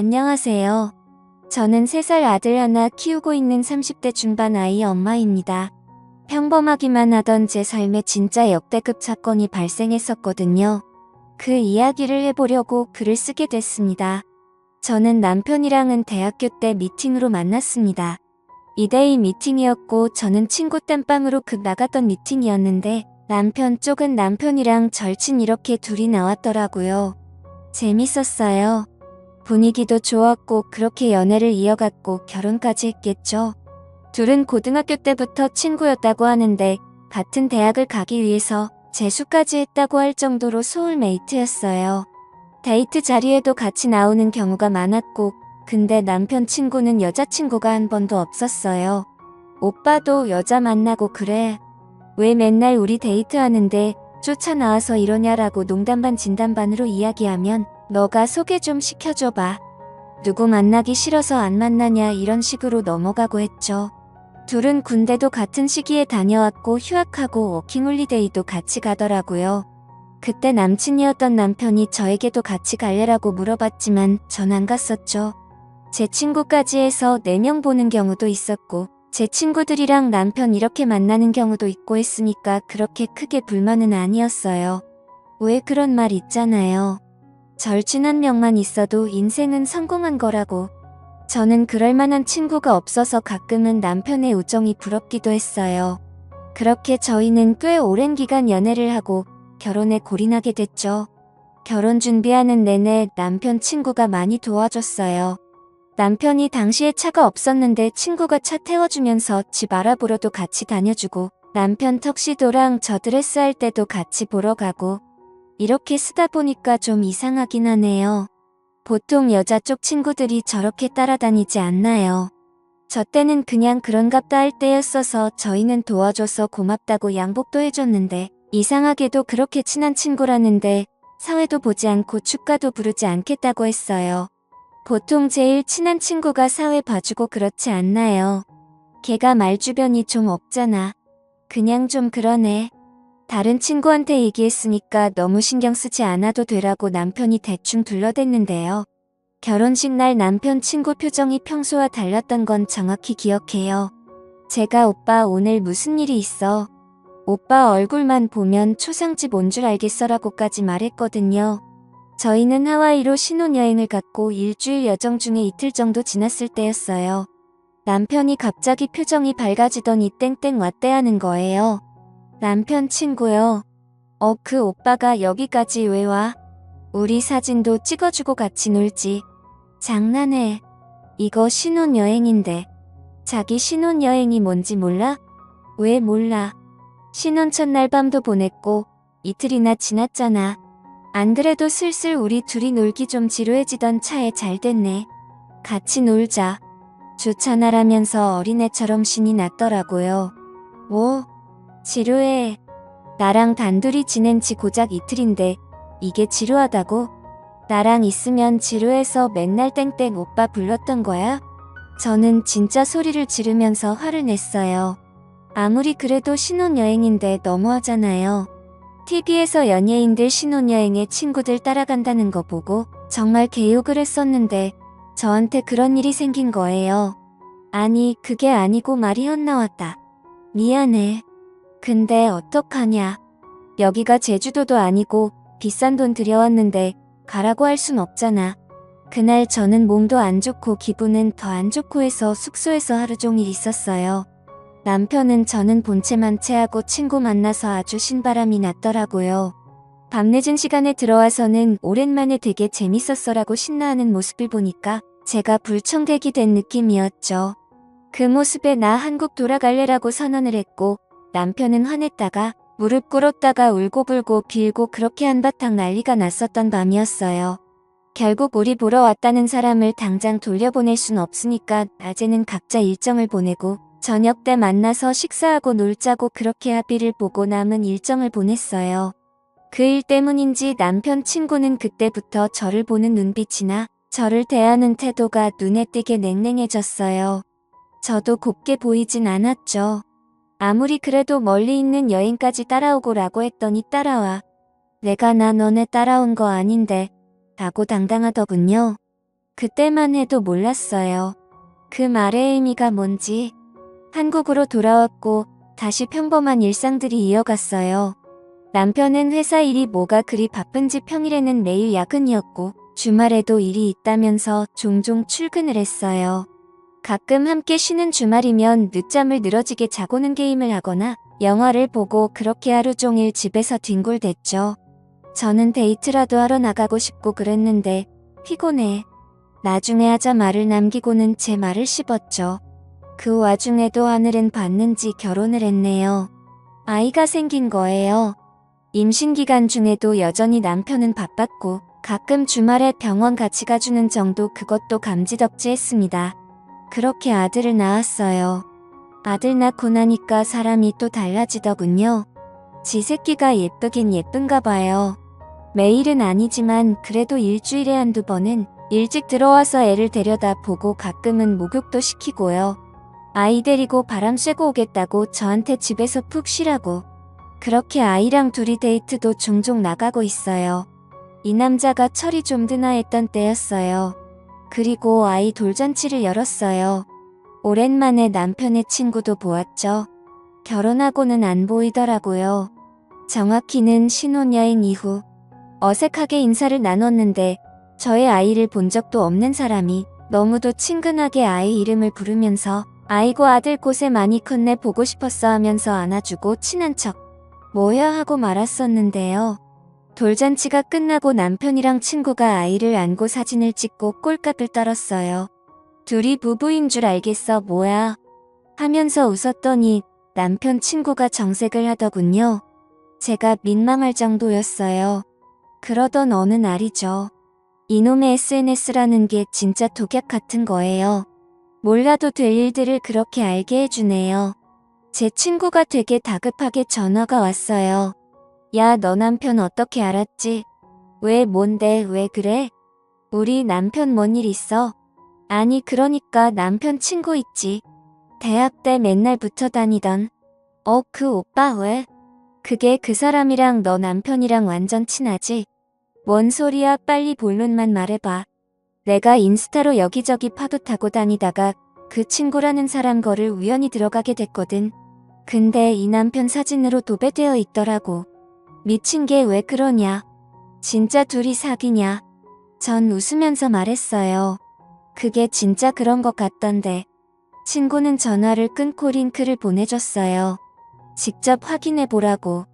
안녕하세요. 저는 3살 아들 하나 키우고 있는 30대 중반 아이 엄마입니다. 평범하기만 하던 제 삶에 진짜 역대급 사건이 발생했었거든요. 그 이야기를 해보려고 글을 쓰게 됐습니다. 저는 남편이랑은 대학교 때 미팅으로 만났습니다. 2대2 미팅이었고 저는 친구 땜빵으로 나갔던 미팅이었는데 남편 쪽은 남편이랑 절친 이렇게 둘이 나왔더라고요. 재밌었어요. 분위기도 좋았고 그렇게 연애를 이어갔고 결혼까지 했겠죠. 둘은 고등학교 때부터 친구였다고 하는데 같은 대학을 가기 위해서 재수까지 했다고 할 정도로 소울메이트였어요. 데이트 자리에도 같이 나오는 경우가 많았고 근데 남편 친구는 여자친구가 한 번도 없었어요. 오빠도 여자 만나고 그래. 왜 맨날 우리 데이트하는데 쫓아나와서 이러냐라고 농담 반 진담 반으로 이야기하면 너가 소개 좀 시켜줘봐. 누구 만나기 싫어서 안 만나냐 이런 식으로 넘어가고 했죠. 둘은 군대도 같은 시기에 다녀왔고 휴학하고 워킹홀리데이도 같이 가더라고요. 그때 남친이었던 남편이 저에게도 같이 갈래라고 물어봤지만 전 안 갔었죠. 제 친구까지 해서 4명 보는 경우도 있었고 제 친구들이랑 남편 이렇게 만나는 경우도 있고 했으니까 그렇게 크게 불만은 아니었어요. 왜 그런 말 있잖아요. 절친 한 명만 있어도 인생은 성공한 거라고. 저는 그럴 만한 친구가 없어서 가끔은 남편의 우정이 부럽기도 했어요. 그렇게 저희는 꽤 오랜 기간 연애를 하고 결혼에 골인하게 됐죠. 결혼 준비하는 내내 남편 친구가 많이 도와줬어요. 남편이 당시에 차가 없었는데 친구가 차 태워주면서 집 알아보러도 같이 다녀주고 남편 턱시도랑 저 드레스 할 때도 같이 보러 가고 이렇게 쓰다 보니까 좀 이상하긴 하네요. 보통 여자 쪽 친구들이 저렇게 따라다니지 않나요? 저 때는 그냥 그런갑다 할 때였어서 저희는 도와줘서 고맙다고 양복도 해줬는데 이상하게도 그렇게 친한 친구라는데 사회도 보지 않고 축가도 부르지 않겠다고 했어요. 보통 제일 친한 친구가 사회 봐주고 그렇지 않나요? 걔가 말주변이 좀 없잖아. 그냥 좀 그러네. 다른 친구한테 얘기했으니까 너무 신경 쓰지 않아도 되라고 남편이 대충 둘러댔는데요. 결혼식 날 남편 친구 표정이 평소와 달랐던 건 정확히 기억해요. 제가 오빠 오늘 무슨 일이 있어? 오빠 얼굴만 보면 초상집 온 줄 알겠어라고까지 말했거든요. 저희는 하와이로 신혼여행을 갔고 일주일 여정 중에 이틀 정도 지났을 때였어요. 남편이 갑자기 표정이 밝아지더니 땡땡 왔대 하는 거예요. 남편 친구요. 그 오빠가 여기까지 왜 와? 우리 사진도 찍어주고 같이 놀지. 장난해. 이거 신혼여행인데. 자기 신혼여행이 뭔지 몰라? 왜 몰라? 신혼 첫날 밤도 보냈고 이틀이나 지났잖아. 안 그래도 슬슬 우리 둘이 놀기 좀 지루해지던 차에 잘 됐네. 같이 놀자. 좋잖아라면서 어린애처럼 신이 났더라고요. 뭐? 지루해. 나랑 단둘이 지낸 지 고작 이틀인데 이게 지루하다고? 나랑 있으면 지루해서 맨날 땡땡 오빠 불렀던 거야? 저는 진짜 소리를 지르면서 화를 냈어요. 아무리 그래도 신혼여행인데 너무하잖아요. TV에서 연예인들 신혼여행에 친구들 따라간다는 거 보고 정말 개욕을 했었는데 저한테 그런 일이 생긴 거예요. 아니 그게 아니고 말이 헛나왔다. 미안해. 근데 어떡하냐. 여기가 제주도도 아니고 비싼 돈 들여왔는데 가라고 할 순 없잖아. 그날 저는 몸도 안 좋고 기분은 더 안 좋고 해서 숙소에서 하루 종일 있었어요. 남편은 저는 본체만 체하고 친구 만나서 아주 신바람이 났더라고요. 밤늦은 시간에 들어와서는 오랜만에 되게 재밌었어라고 신나하는 모습을 보니까 제가 불청객이 된 느낌이었죠. 그 모습에 나 한국 돌아갈래라고 선언을 했고 남편은 화냈다가 무릎 꿇었다가 울고불고 빌고 그렇게 한바탕 난리가 났었던 밤이었어요. 결국 우리 보러 왔다는 사람을 당장 돌려보낼 순 없으니까 낮에는 각자 일정을 보내고 저녁 때 만나서 식사하고 놀자고 그렇게 합의를 보고 남은 일정을 보냈어요. 그 일 때문인지 남편 친구는 그때부터 저를 보는 눈빛이나 저를 대하는 태도가 눈에 띄게 냉랭해졌어요. 저도 곱게 보이진 않았죠. 아무리 그래도 멀리 있는 여행까지 따라오고 라고 했더니 따라와. 내가 나 너네 따라온 거 아닌데 라고 당당하더군요. 그때만 해도 몰랐어요. 그 말의 의미가 뭔지. 한국으로 돌아왔고 다시 평범한 일상들이 이어갔어요. 남편은 회사 일이 뭐가 그리 바쁜지 평일에는 매일 야근이었고 주말에도 일이 있다면서 종종 출근을 했어요. 가끔 함께 쉬는 주말이면 늦잠을 늘어지게 자고는 게임을 하거나 영화를 보고 그렇게 하루 종일 집에서 뒹굴댔죠. 저는 데이트라도 하러 나가고 싶고 그랬는데 피곤해. 나중에 하자 말을 남기고는 제 말을 씹었죠. 그 와중에도 하늘은 봤는지 결혼을 했네요. 아이가 생긴 거예요. 임신 기간 중에도 여전히 남편은 바빴고 가끔 주말에 병원 같이 가주는 정도 그것도 감지덕지했습니다. 그렇게 아들을 낳았어요. 아들 낳고 나니까 사람이 또 달라지더군요. 지 새끼가 예쁘긴 예쁜가 봐요. 매일은 아니지만 그래도 일주일에 한두 번은 일찍 들어와서 애를 데려다 보고 가끔은 목욕도 시키고요. 아이 데리고 바람 쐬고 오겠다고 저한테 집에서 푹 쉬라고. 그렇게 아이랑 둘이 데이트도 종종 나가고 있어요. 이 남자가 철이 좀 드나 했던 때였어요. 그리고 아이 돌잔치를 열었어요. 오랜만에 남편의 친구도 보았죠. 결혼하고는 안 보이더라고요. 정확히는 신혼여행 이후 어색하게 인사를 나눴는데 저의 아이를 본 적도 없는 사람이 너무도 친근하게 아이 이름을 부르면서 아이고 아들 고생 많이 컸네 보고 싶었어 하면서 안아주고 친한 척 뭐야 하고 말았었는데요. 돌잔치가 끝나고 남편이랑 친구가 아이를 안고 사진을 찍고 꼴깍을 떨었어요. 둘이 부부인 줄 알겠어 뭐야 하면서 웃었더니 남편 친구가 정색을 하더군요. 제가 민망할 정도였어요. 그러던 어느 날이죠. 이놈의 SNS라는 게 진짜 독약 같은 거예요. 몰라도 될 일들을 그렇게 알게 해주네요. 제 친구가 되게 다급하게 전화가 왔어요. 야, 너 남편 어떻게 알았지? 왜 뭔데 왜 그래? 우리 남편 뭔 일 있어? 아니 그러니까 남편 친구 있지. 대학 때 맨날 붙어 다니던. 그 오빠 왜? 그게 그 사람이랑 너 남편이랑 완전 친하지? 뭔 소리야 빨리 본론만 말해봐. 내가 인스타로 여기저기 파도 타고 다니다가 그 친구라는 사람 거를 우연히 들어가게 됐거든. 근데 이 남편 사진으로 도배되어 있더라고. 미친 게 왜 그러냐? 진짜 둘이 사귀냐? 전 웃으면서 말했어요. 그게 진짜 그런 것 같던데. 친구는 전화를 끊고 링크를 보내줬어요. 직접 확인해보라고.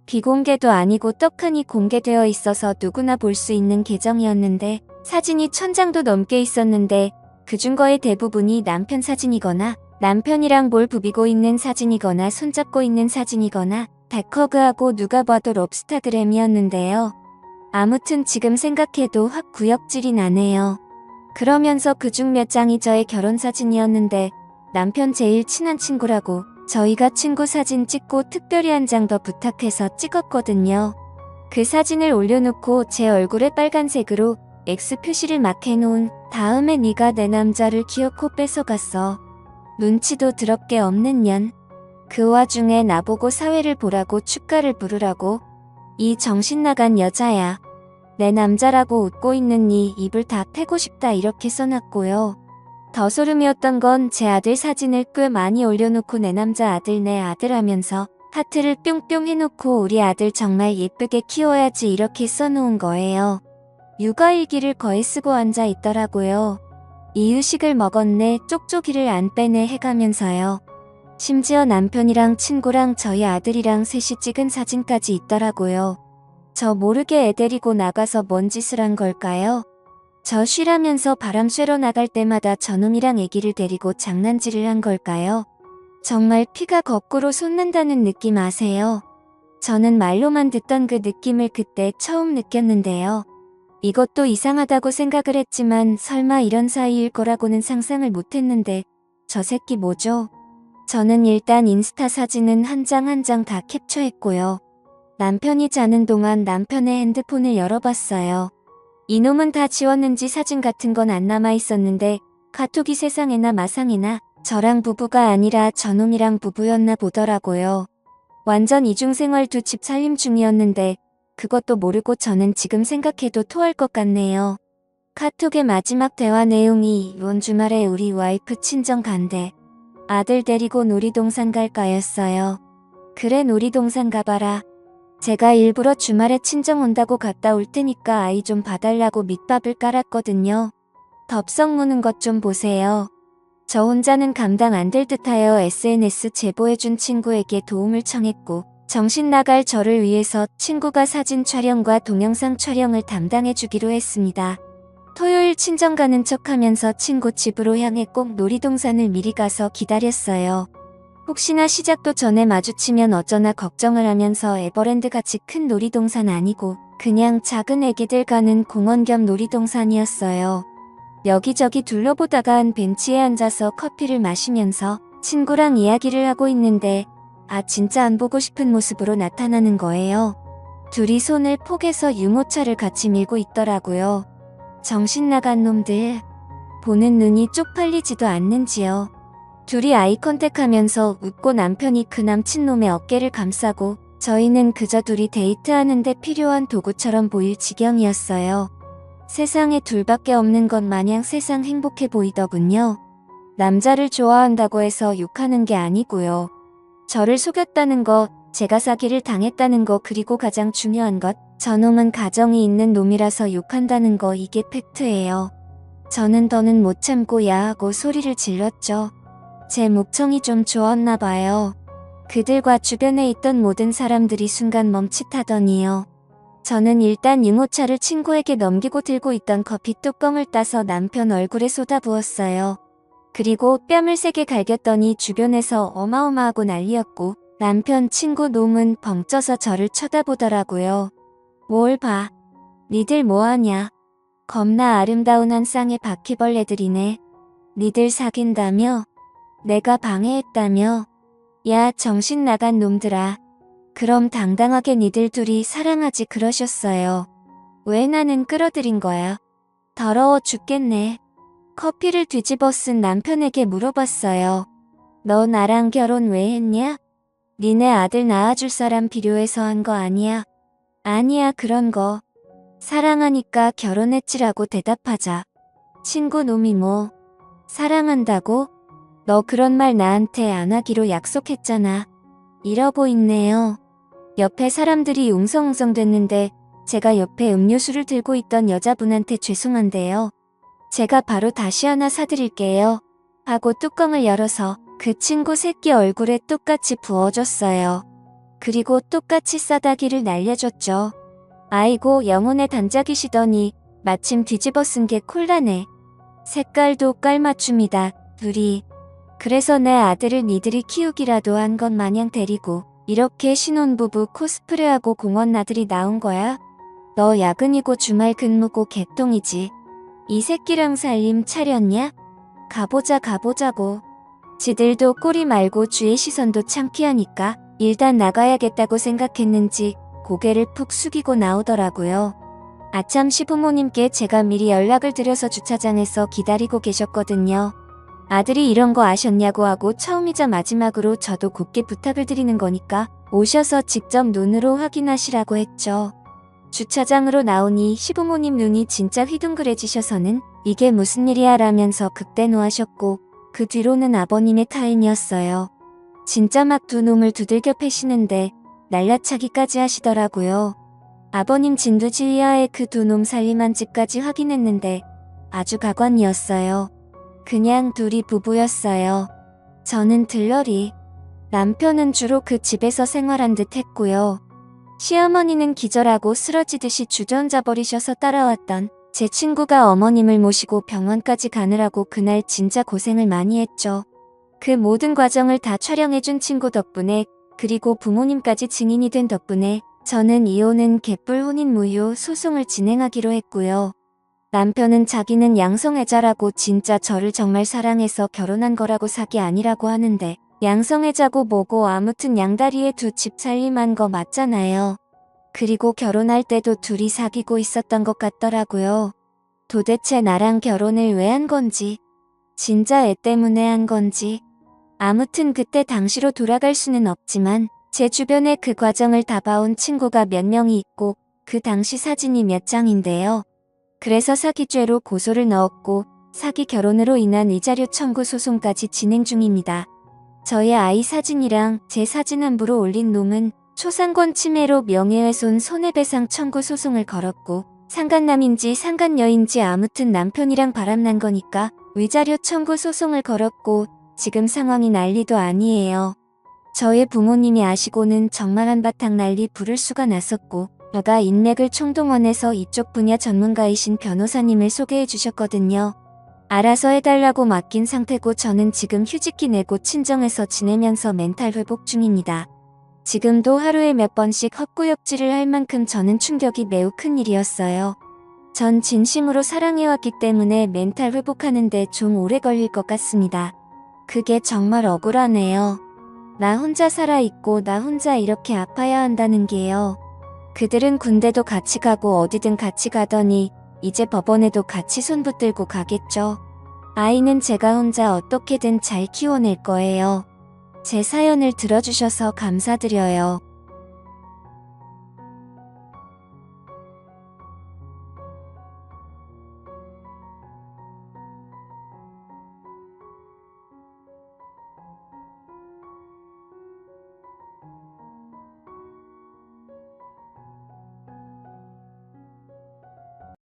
비공개도 아니고 떡하니 공개되어 있어서 누구나 볼 수 있는 계정이었는데 사진이 1000장도 넘게 있었는데 그중 거의 대부분이 남편 사진이거나 남편이랑 뭘 부비고 있는 사진이거나 손잡고 있는 사진이거나 달커그하고 누가 봐도 럽스타그램이었는데요. 아무튼 지금 생각해도 확 구역질이 나네요. 그러면서 그중 몇 장이 저의 결혼 사진이었는데 남편 제일 친한 친구라고 저희가 친구 사진 찍고 특별히 한 장 더 부탁해서 찍었거든요. 그 사진을 올려놓고 제 얼굴에 빨간색으로 X 표시를 막 해놓은 다음에 네가 내 남자를 기어코 뺏어갔어. 눈치도 더럽게 없는 년. 그 와중에 나보고 사회를 보라고 축가를 부르라고. 이 정신 나간 여자야. 내 남자라고 웃고 있는 네 입을 다 패고 싶다 이렇게 써놨고요. 더 소름이었던 건 제 아들 사진을 꽤 많이 올려놓고 내 남자 아들 내 아들 하면서 하트를 뿅뿅 해놓고 우리 아들 정말 예쁘게 키워야지 이렇게 써놓은 거예요. 육아일기를 거의 쓰고 앉아 있더라고요. 이유식을 먹었네 쪽쪽이를 안 빼네 해가면서요. 심지어 남편이랑 친구랑 저희 아들이랑 셋이 찍은 사진까지 있더라고요. 저 모르게 애 데리고 나가서 뭔 짓을 한 걸까요? 저 쉬라면서 바람 쐬러 나갈 때마다 저놈이랑 애기를 데리고 장난질을 한 걸까요? 정말 피가 거꾸로 솟는다는 느낌 아세요? 저는 말로만 듣던 그 느낌을 그때 처음 느꼈는데요. 이것도 이상하다고 생각을 했지만 설마 이런 사이일 거라고는 상상을 못했는데 저 새끼 뭐죠? 저는 일단 인스타 사진은 한 장 한 장 다 캡처했고요. 남편이 자는 동안 남편의 핸드폰을 열어봤어요. 이놈은 다 지웠는지 사진 같은 건 안 남아 있었는데 카톡이 세상에나 마상에나 저랑 부부가 아니라 저놈이랑 부부였나 보더라고요. 완전 이중생활 두 집 살림 중이었는데 그것도 모르고 저는 지금 생각해도 토할 것 같네요. 카톡의 마지막 대화 내용이 이번 주말에 우리 와이프 친정 간대. 아들 데리고 놀이동산 갈까였어요. 그래 놀이동산 가봐라. 제가 일부러 주말에 친정 온다고 갔다 올 테니까 아이 좀 봐달라고 밑밥을 깔았거든요. 덥석 무는 것 좀 보세요. 저 혼자는 감당 안 될 듯하여 SNS 제보해준 친구에게 도움을 청했고 정신 나갈 저를 위해서 친구가 사진 촬영과 동영상 촬영을 담당해주기로 했습니다. 토요일 친정 가는 척하면서 친구 집으로 향해 꼭 놀이동산을 미리 가서 기다렸어요. 혹시나 시작도 전에 마주치면 어쩌나 걱정을 하면서 에버랜드같이 큰 놀이동산 아니고 그냥 작은 애기들 가는 공원 겸 놀이동산이었어요. 여기저기 둘러보다가 한 벤치에 앉아서 커피를 마시면서 친구랑 이야기를 하고 있는데 진짜 안 보고 싶은 모습으로 나타나는 거예요. 둘이 손을 포개서 유모차를 같이 밀고 있더라고요. 정신 나간 놈들. 보는 눈이 쪽팔리지도 않는지요. 둘이 아이 컨택하면서 웃고 남편이 그 남친놈의 어깨를 감싸고 저희는 그저 둘이 데이트하는데 필요한 도구처럼 보일 지경이었어요. 세상에 둘밖에 없는 것 마냥 세상 행복해 보이더군요. 남자를 좋아한다고 해서 욕하는 게 아니고요. 저를 속였다는 거, 제가 사기를 당했다는 거, 그리고 가장 중요한 것, 저놈은 가정이 있는 놈이라서 욕한다는 거, 이게 팩트예요. 저는 더는 못 참고 야하고 소리를 질렀죠. 제 목청이 좀 좋았나 봐요. 그들과 주변에 있던 모든 사람들이 순간 멈칫하더니요. 저는 일단 유모차를 친구에게 넘기고 들고 있던 커피 뚜껑을 따서 남편 얼굴에 쏟아부었어요. 그리고 뺨을 세게 갈겼더니 주변에서 어마어마하고 난리였고 남편 친구 놈은 벙쪄서 저를 쳐다보더라고요. 뭘 봐. 니들 뭐하냐. 겁나 아름다운 한 쌍의 바퀴벌레들이네. 니들 사귄다며? 내가 방해했다며? 야 정신 나간 놈들아. 그럼 당당하게 니들 둘이 사랑하지 그러셨어요. 왜 나는 끌어들인 거야? 더러워 죽겠네. 커피를 뒤집어 쓴 남편에게 물어봤어요. 너 나랑 결혼 왜 했냐? 니네 아들 낳아줄 사람 필요해서 한 거 아니야? 아니야 그런 거. 사랑하니까 결혼했지라고 대답하자. 친구 놈이 뭐 사랑한다고? 너 그런 말 나한테 안 하기로 약속했잖아. 이러고 있네요. 옆에 사람들이 웅성웅성 됐는데 제가 옆에 음료수를 들고 있던 여자분한테 죄송한데요. 제가 바로 다시 하나 사드릴게요. 하고 뚜껑을 열어서 그 친구 새끼 얼굴에 똑같이 부어줬어요. 그리고 똑같이 싸다기를 날려줬죠. 아이고 영혼의 단짝이시더니 마침 뒤집어 쓴 게 콜라네. 색깔도 깔맞춤이다. 둘이. 그래서 내 아들을 니들이 키우기라도 한 것 마냥 데리고 이렇게 신혼부부 코스프레하고 공원 나들이 나온 거야? 너 야근이고 주말 근무고 개똥이지. 이 새끼랑 살림 차렸냐? 가보자고. 지들도 꼬리 말고 주의 시선도 창피하니까 일단 나가야겠다고 생각했는지 고개를 푹 숙이고 나오더라고요. 아참 시부모님께 제가 미리 연락을 드려서 주차장에서 기다리고 계셨거든요. 아들이 이런 거 아셨냐고 하고 처음이자 마지막으로 저도 곱게 부탁을 드리는 거니까 오셔서 직접 눈으로 확인하시라고 했죠. 주차장으로 나오니 시부모님 눈이 진짜 휘둥그레지셔서는 이게 무슨 일이야 라면서 극대노하셨고 그 뒤로는 아버님의 타임이었어요. 진짜 막 두 놈을 두들겨 패시는데 날라차기까지 하시더라고요. 아버님 진두지휘하에 그 두 놈 살림한 집까지 확인했는데 아주 가관이었어요. 그냥 둘이 부부였어요. 저는 들러리. 남편은 주로 그 집에서 생활한 듯 했고요. 시어머니는 기절하고 쓰러지듯이 주저앉아 버리셔서 따라왔던 제 친구가 어머님을 모시고 병원까지 가느라고 그날 진짜 고생을 많이 했죠. 그 모든 과정을 다 촬영해준 친구 덕분에 그리고 부모님까지 증인이 된 덕분에 저는 이혼은 개뿔 혼인무효 소송을 진행하기로 했고요. 남편은 자기는 양성애자라고 진짜 저를 정말 사랑해서 결혼한 거라고 사기 아니라고 하는데 양성애자고 뭐고 아무튼 양다리에 두 집 살림한 거 맞잖아요. 그리고 결혼할 때도 둘이 사귀고 있었던 것 같더라고요. 도대체 나랑 결혼을 왜 한 건지 진짜 애 때문에 한 건지 아무튼 그때 당시로 돌아갈 수는 없지만 제 주변에 그 과정을 다 봐온 친구가 몇 명이 있고 그 당시 사진이 몇 장인데요. 그래서 사기죄로 고소를 넣었고 사기 결혼으로 인한 위자료 청구 소송까지 진행 중입니다. 저희 아이 사진이랑 제 사진 함부로 올린 놈은 초상권 침해로 명예훼손 손해배상 청구 소송을 걸었고 상간남인지 상간녀인지 아무튼 남편이랑 바람난 거니까 위자료 청구 소송을 걸었고 지금 상황이 난리도 아니에요. 저의 부모님이 아시고는 정말 한바탕 난리 부를 수가 났었고 제가 인맥을 총동원해서 이쪽 분야 전문가이신 변호사님을 소개해 주셨거든요. 알아서 해달라고 맡긴 상태고 저는 지금 휴직기 내고 친정에서 지내면서 멘탈 회복 중입니다. 지금도 하루에 몇 번씩 헛구역질을 할 만큼 저는 충격이 매우 큰 일이었어요. 전 진심으로 사랑해왔기 때문에 멘탈 회복하는데 좀 오래 걸릴 것 같습니다. 그게 정말 억울하네요. 나 혼자 살아있고 나 혼자 이렇게 아파야 한다는 게요. 그들은 군대도 같이 가고 어디든 같이 가더니 이제 법원에도 같이 손 붙들고 가겠죠. 아이는 제가 혼자 어떻게든 잘 키워낼 거예요. 제 사연을 들어주셔서 감사드려요.